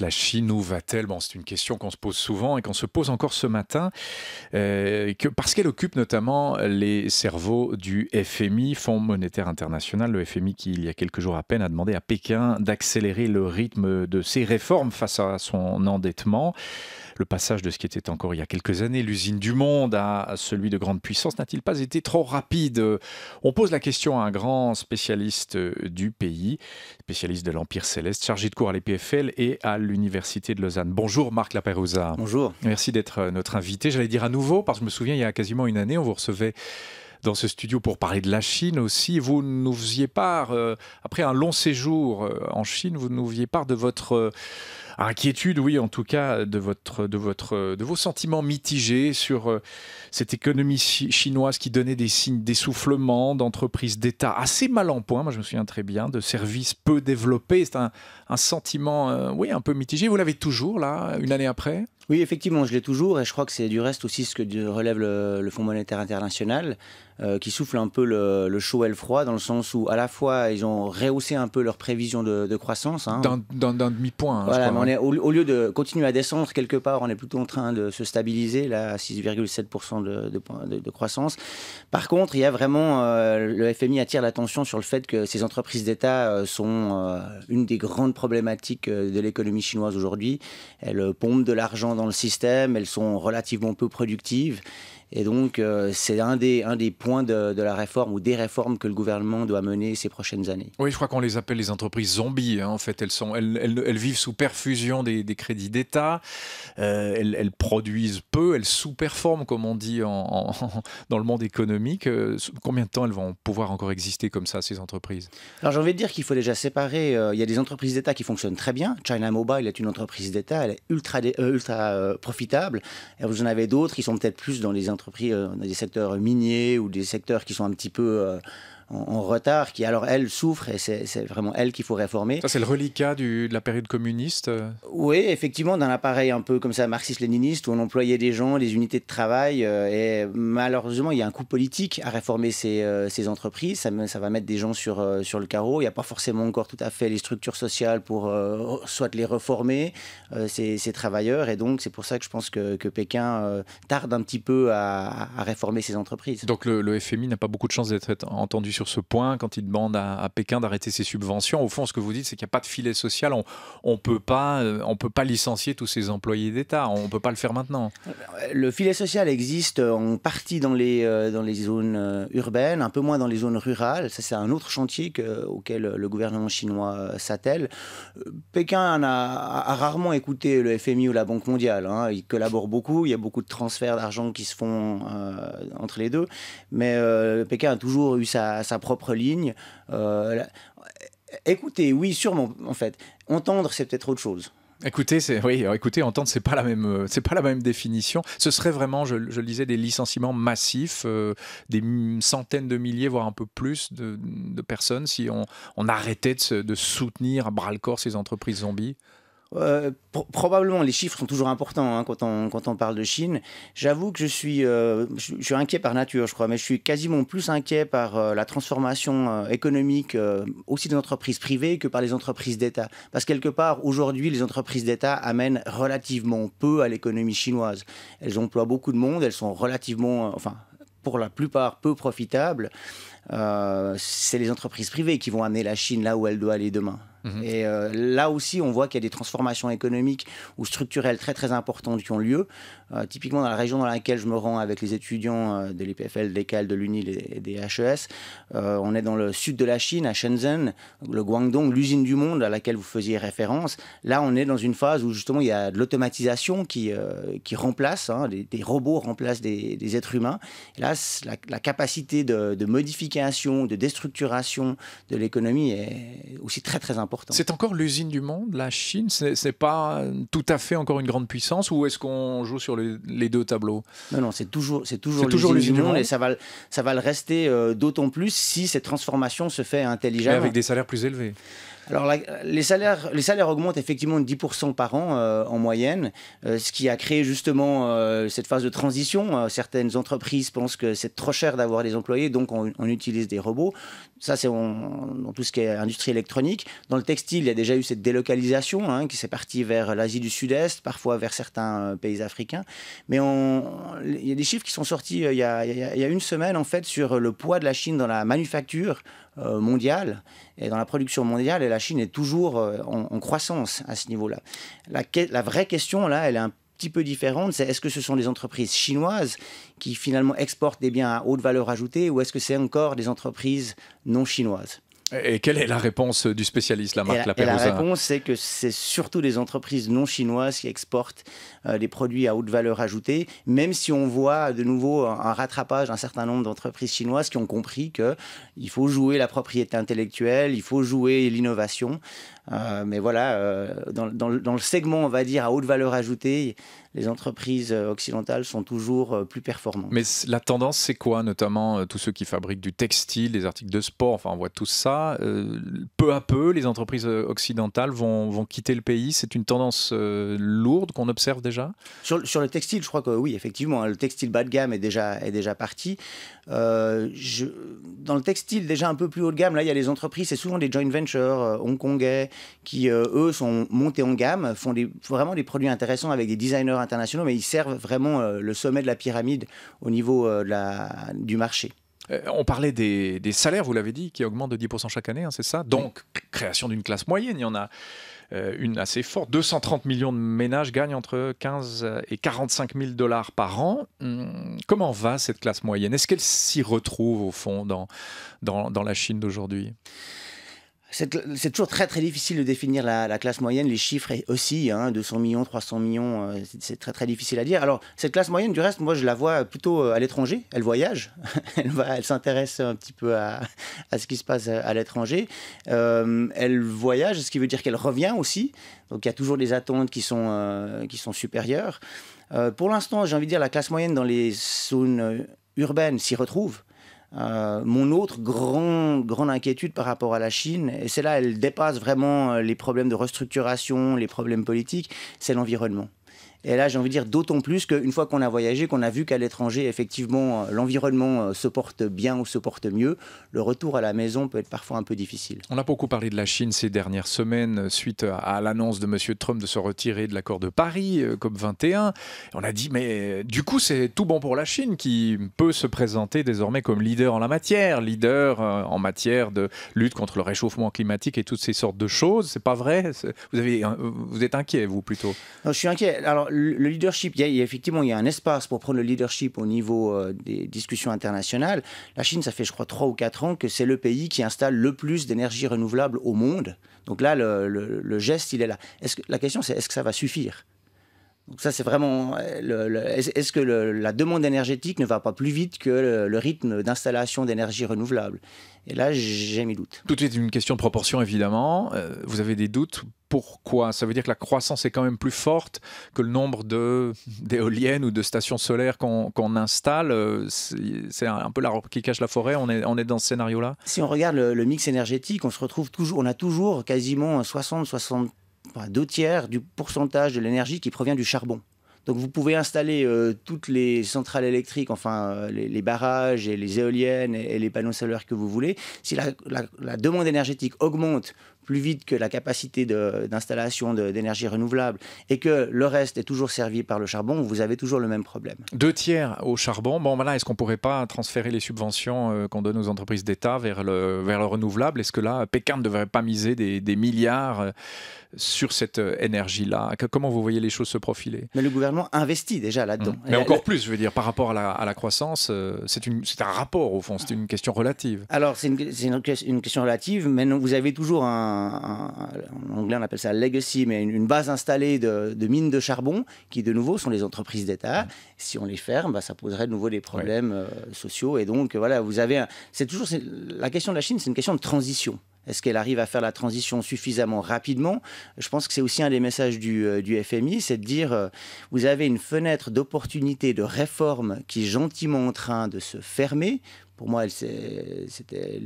La Chine, où va-t-elle? Bon, c'est une question qu'on se pose souvent et qu'on se pose encore ce matin, parce qu'elle occupe notamment les cerveaux du FMI, Fonds monétaire international. Le FMI qui, il y a quelques jours à peine, a demandé à Pékin d'accélérer le rythme de ses réformes face à son endettement. Le passage de ce qui était encore il y a quelques années l'usine du monde à celui de grande puissance n'a-t-il pas été trop rapide? On pose la question à un grand spécialiste du pays, spécialiste de l'Empire céleste, chargé de cours à l'EPFL et à l'Université de Lausanne. Bonjour Marc Lapérouse. Bonjour. Merci d'être notre invité. J'allais dire à nouveau, parce que je me souviens, il y a quasiment une année, on vous recevait dans ce studio pour parler de la Chine aussi. Vous nous faisiez part, après un long séjour en Chine, vous nous faisiez part de votre inquiétude, oui, en tout cas, de vos sentiments mitigés sur cette économie chinoise qui donnait des signes d'essoufflement, d'entreprises d'État assez mal en point, moi je me souviens très bien, de services peu développés. C'est un sentiment, oui, un peu mitigé. Vous l'avez toujours, là, une année après? Oui, effectivement, je l'ai toujours, et je crois que c'est du reste aussi ce que relève le Fonds monétaire international, qui souffle un peu le chaud et le froid, dans le sens où à la fois ils ont rehaussé un peu leurs prévisions de croissance. D'un demi-point. Voilà, je crois, mais au lieu de continuer à descendre quelque part, on est plutôt en train de se stabiliser là, à 6,7% de croissance. Par contre, il y a vraiment, le FMI attire l'attention sur le fait que ces entreprises d'État sont une des grandes problématiques de l'économie chinoise aujourd'hui. Elles pompent de l'argent dans le système, elles sont relativement peu productives. Et donc, c'est un des points de la réforme ou des réformes que le gouvernement doit mener ces prochaines années. Oui, je crois qu'on les appelle les entreprises zombies. En fait, elles vivent sous perfusion des crédits d'État. Elles produisent peu, elles sous-performent, comme on dit dans le monde économique. Combien de temps elles vont pouvoir encore exister comme ça, ces entreprises? Alors, j'ai envie de dire qu'il faut déjà séparer. Il y a des entreprises d'État qui fonctionnent très bien. China Mobile est une entreprise d'État, elle est ultra profitable. Et vous en avez d'autres qui sont peut-être plus dans les entreprises, dans des secteurs miniers ou des secteurs qui sont un petit peu en retard, qui alors elles souffrent, et c'est vraiment elles qu'il faut réformer. Ça, c'est le reliquat de la période communiste. Oui, effectivement, d'un appareil un peu comme ça, marxiste-léniniste, où on employait des gens, des unités de travail, et malheureusement, il y a un coût politique à réformer ces entreprises. Ça va mettre des gens sur le carreau. Il n'y a pas forcément encore tout à fait les structures sociales pour soit les reformer, ces travailleurs, et donc c'est pour ça que je pense que Pékin tarde un petit peu à réformer ces entreprises. Donc le FMI n'a pas beaucoup de chance d'être entendu sur ce point quand il demande à Pékin d'arrêter ses subventions. Au fond, ce que vous dites, c'est qu'il n'y a pas de filet social. On peut pas licencier tous ces employés d'État. On ne peut pas le faire maintenant. Le filet social existe en partie dans les zones urbaines, un peu moins dans les zones rurales. Ça, c'est un autre chantier auquel le gouvernement chinois s'attelle. Pékin a rarement écouté le FMI ou la Banque mondiale. Ils collaborent beaucoup. Il y a beaucoup de transferts d'argent qui se font entre les deux. Mais Pékin a toujours eu sa propre ligne. Écoutez, oui, sûrement, en fait. Entendre, c'est peut-être autre chose. Écoutez, entendre, c'est pas la même définition. Ce serait vraiment, je le disais, des licenciements massifs, des centaines de milliers, voire un peu plus de personnes, si on arrêtait de soutenir à bras-le-corps ces entreprises zombies. Probablement, les chiffres sont toujours importants quand on parle de Chine. J'avoue que je suis inquiet par nature, je crois, mais je suis quasiment plus inquiet par la transformation économique aussi des entreprises privées que par les entreprises d'État. Parce que quelque part, aujourd'hui, les entreprises d'État amènent relativement peu à l'économie chinoise. Elles emploient beaucoup de monde, elles sont relativement, pour la plupart, peu profitables. C'est les entreprises privées qui vont amener la Chine là où elle doit aller demain. Et là aussi, on voit qu'il y a des transformations économiques ou structurelles très très importantes qui ont lieu. Typiquement dans la région dans laquelle je me rends avec les étudiants de l'EPFL, de l'ECAL, de l'UNIL et des HES, on est dans le sud de la Chine, à Shenzhen, le Guangdong, l'usine du monde à laquelle vous faisiez référence. Là, on est dans une phase où justement il y a de l'automatisation qui remplace, des robots remplacent des êtres humains. Et là, la capacité de modification, de déstructuration de l'économie est aussi très très importante. important. C'est encore l'usine du monde, la Chine? C'est pas tout à fait encore une grande puissance, ou est-ce qu'on joue sur les deux tableaux? Non, c'est toujours l'usine l'usine du monde, monde, et ça va le rester d'autant plus si cette transformation se fait mais intelligemment. avec des salaires plus élevés. Alors, les salaires augmentent effectivement de 10% par an en moyenne, ce qui a créé justement cette phase de transition. Certaines entreprises pensent que c'est trop cher d'avoir des employés, donc on utilise des robots. Ça, c'est dans tout ce qui est industrie électronique. Dans le textile, il y a déjà eu cette délocalisation qui s'est partie vers l'Asie du Sud-Est, parfois vers certains pays africains. Mais il y a des chiffres qui sont sortis il y a une semaine, en fait, sur le poids de la Chine dans la manufacture mondiale et dans la production mondiale, et la Chine est toujours en croissance à ce niveau-là. La vraie question, là, elle est un petit peu différente, c'est est-ce que ce sont des entreprises chinoises qui finalement exportent des biens à haute valeur ajoutée, ou est-ce que c'est encore des entreprises non chinoises? Et quelle est la réponse du spécialiste, la marque La La Pérouse? réponse, c'est que c'est surtout des entreprises non chinoises qui exportent des produits à haute valeur ajoutée, même si on voit de nouveau un rattrapage d'un certain nombre d'entreprises chinoises qui ont compris qu'il faut jouer la propriété intellectuelle, il faut jouer l'innovation. Mais voilà, dans le segment, on va dire, à haute valeur ajoutée, les entreprises occidentales sont toujours plus performantes. Mais la tendance, c'est quoi? Notamment tous ceux qui fabriquent du textile, des articles de sport, enfin on voit tout ça. Peu à peu, les entreprises occidentales vont quitter le pays. C'est une tendance lourde qu'on observe déjà? Sur le textile, je crois que oui, effectivement, le textile bas de gamme est déjà parti. Dans le textile déjà un peu plus haut de gamme, là, il y a les entreprises, c'est souvent des joint ventures hongkongais qui, eux, sont montés en gamme, font vraiment des produits intéressants avec des designers internationaux, mais ils servent vraiment le sommet de la pyramide au niveau du marché. On parlait des salaires, vous l'avez dit, qui augmentent de 10% chaque année, hein, c'est ça? Donc, création d'une classe moyenne, il y en a une assez forte. 230 millions de ménages gagnent entre 15 et 45 000 dollars par an. Comment va cette classe moyenne? Est-ce qu'elle s'y retrouve, au fond, dans la Chine d'aujourd'hui? C'est toujours très très difficile de définir la classe moyenne, les chiffres aussi, 200 millions, 300 millions, c'est très très difficile à dire. Alors cette classe moyenne, du reste, moi je la vois plutôt à l'étranger, elle voyage, elle s'intéresse un petit peu à ce qui se passe à l'étranger, elle voyage, ce qui veut dire qu'elle revient aussi, donc il y a toujours des attentes qui sont supérieures. Pour l'instant, j'ai envie de dire, la classe moyenne dans les zones urbaines s'y retrouve. Mon autre grande inquiétude par rapport à la Chine, et c'est là elle dépasse vraiment les problèmes de restructuration, les problèmes politiques, c'est l'environnement. Et là, j'ai envie de dire d'autant plus qu'une fois qu'on a voyagé, qu'on a vu qu'à l'étranger, effectivement, l'environnement se porte bien ou se porte mieux, le retour à la maison peut être parfois un peu difficile. On a beaucoup parlé de la Chine ces dernières semaines suite à l'annonce de M. Trump de se retirer de l'accord de Paris, COP21. On a dit, mais du coup, c'est tout bon pour la Chine qui peut se présenter désormais comme leader en la matière, leader en matière de lutte contre le réchauffement climatique et toutes ces sortes de choses. C'est pas vrai? Vous êtes inquiet, vous, plutôt? Non, je suis inquiet. Alors, le leadership, effectivement, il y a un espace pour prendre le leadership au niveau des discussions internationales. La Chine, ça fait, je crois, 3 ou 4 ans que c'est le pays qui installe le plus d'énergie renouvelable au monde. Donc là, le geste, il est là. La question, c'est est-ce que ça va suffire? Donc ça, c'est vraiment... Est-ce que la demande énergétique ne va pas plus vite que le rythme d'installation d'énergie renouvelable? Et là, j'ai mes doutes. Tout est une question de proportion, évidemment. Vous avez des doutes? Pourquoi? Ça veut dire que la croissance est quand même plus forte que le nombre d'éoliennes ou de stations solaires qu'on installe. C'est un peu l'arbre qui cache la forêt. On est dans ce scénario-là? Si on regarde le mix énergétique, on a toujours quasiment 2 tiers du pourcentage de l'énergie qui provient du charbon. Donc vous pouvez installer toutes les centrales électriques, enfin les barrages et les éoliennes et les panneaux solaires que vous voulez. Si la demande énergétique augmente plus vite que la capacité d'installation d'énergie renouvelable et que le reste est toujours servi par le charbon, vous avez toujours le même problème. 2 tiers au charbon. Bon, là, est-ce qu'on ne pourrait pas transférer les subventions qu'on donne aux entreprises d'État vers le renouvelable? Est-ce que là, Pékin ne devrait pas miser des milliards sur cette énergie-là? Comment vous voyez les choses se profiler? Mais le gouvernement investit déjà là-dedans. Mais encore plus, je veux dire, par rapport à la croissance, c'est un rapport, au fond, c'est une question relative. Alors, c'est une question relative, mais non, vous avez toujours en anglais on appelle ça legacy, mais une base installée de mines de charbon qui de nouveau sont les entreprises d'État. Si on les ferme, ça poserait de nouveau des problèmes sociaux. Et donc voilà, la question de la Chine, c'est une question de transition. Est-ce qu'elle arrive à faire la transition suffisamment rapidement? Je pense que c'est aussi un des messages du FMI, c'est de dire vous avez une fenêtre d'opportunité de réforme qui est gentiment en train de se fermer. Pour moi, c'était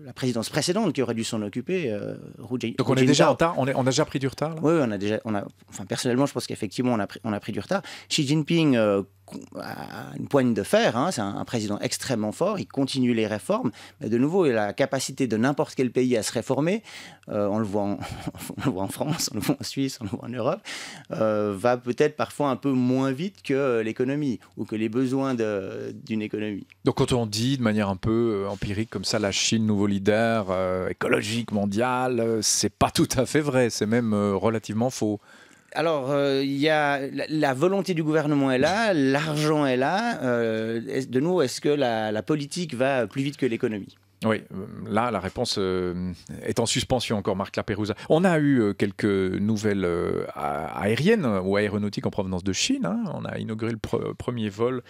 la présidence précédente qui aurait dû s'en occuper. Donc on est déjà en retard, on a déjà pris du retard là? Oui, enfin, personnellement, je pense qu'effectivement, on a pris du retard. Xi Jinping a une poigne de fer, hein, c'est un président extrêmement fort, il continue les réformes, mais de nouveau, il a la capacité de n'importe quel pays à se réformer, on le voit en France, on le voit en Suisse, on le voit en Europe, va peut-être parfois un peu moins vite que l'économie, ou que les besoins d'une économie. Donc quand on dit de manière un peu empirique comme ça, la Chine, nouveau leader écologique mondial, c'est pas tout à fait vrai, c'est même relativement faux. Alors, il y a la volonté du gouvernement est là, l'argent est là. De nouveau, est-ce que la politique va plus vite que l'économie? Oui, là, la réponse est en suspension encore, Marc Lapérouse. On a eu quelques nouvelles aériennes ou aéronautiques en provenance de Chine. Hein. On a inauguré le premier vol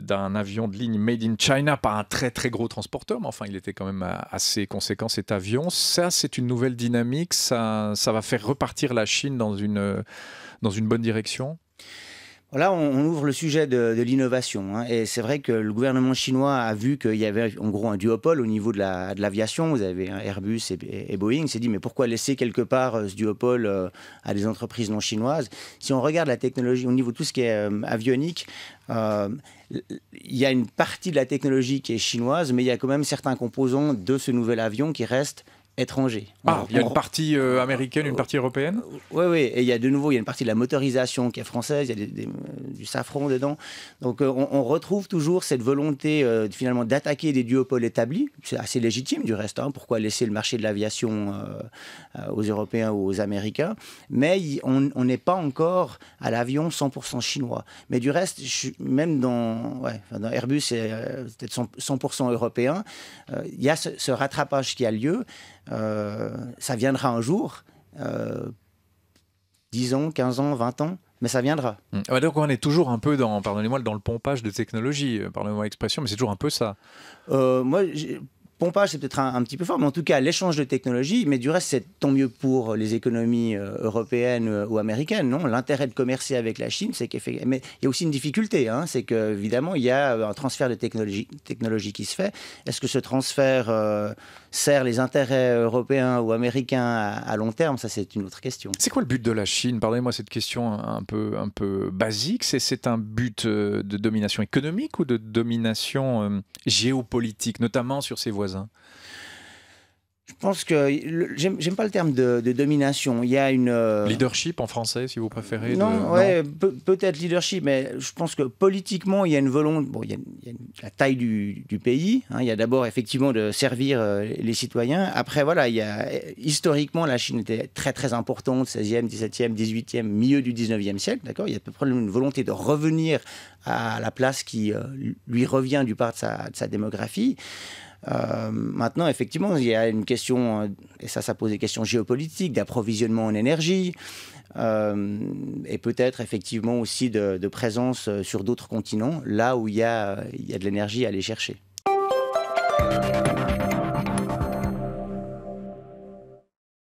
d'un avion de ligne made in China, pas un très très gros transporteur, mais enfin il était quand même assez conséquent cet avion. Ça, c'est une nouvelle dynamique, ça va faire repartir la Chine dans une bonne direction. Là, on ouvre le sujet de l'innovation. Hein, et c'est vrai que le gouvernement chinois a vu qu'il y avait en gros un duopole au niveau de l'aviation. Vous avez Airbus et Boeing. Il s'est dit, mais pourquoi laisser quelque part ce duopole à des entreprises non chinoises? Si on regarde la technologie au niveau de tout ce qui est avionique, il y a une partie de la technologie qui est chinoise, mais il y a quand même certains composants de ce nouvel avion qui restent étrangers. Il y a une partie américaine, une partie européenne? Oui, et il y a de nouveau, il y a une partie de la motorisation qui est française, il y a du safran dedans. Donc on retrouve toujours cette volonté finalement d'attaquer des duopoles établis. C'est assez légitime du reste. Hein, pourquoi laisser le marché de l'aviation aux Européens ou aux Américains? Mais on n'est pas encore à l'avion 100% chinois. Mais du reste, même dans Airbus, c'est peut-être 100% européen. Il y a ce rattrapage qui a lieu. Ça viendra un jour, 10 ans, 15 ans, 20 ans, mais ça viendra. Donc on est toujours un peu pardonnez-moi, dans le pompage de technologie, pardonnez-moi l'expression, mais c'est toujours un peu ça. Pompage, c'est peut-être un petit peu fort, mais en tout cas, l'échange de technologies, mais du reste, c'est tant mieux pour les économies européennes ou américaines. Non, l'intérêt de commercer avec la Chine, c'est qu'effectivement, mais il y a aussi une difficulté, hein, c'est qu'évidemment, il y a un transfert de technologie qui se fait. Est-ce que ce transfert sert les intérêts européens ou américains à long terme? Ça, c'est une autre question. C'est quoi le but de la Chine? Pardonnez-moi cette question un peu basique. C'est un but de domination économique ou de domination géopolitique, notamment sur ses voisins? Je pense que j'aime pas le terme de domination. Il y a une leadership en français, si vous préférez. Non, peut-être leadership, mais je pense que politiquement, il y a une volonté. Bon, il y a la taille du pays. Hein, il y a d'abord effectivement de servir les citoyens. Après, voilà, historiquement, la Chine était très très importante, 16e, 17e, 18e, milieu du 19e siècle. D'accord, il y a à peu près une volonté de revenir à la place qui lui revient du part de sa démographie. Maintenant, effectivement, il y a une question, et ça pose des questions géopolitiques, d'approvisionnement en énergie, et peut-être effectivement aussi de présence sur d'autres continents, là où il y a de l'énergie à aller chercher.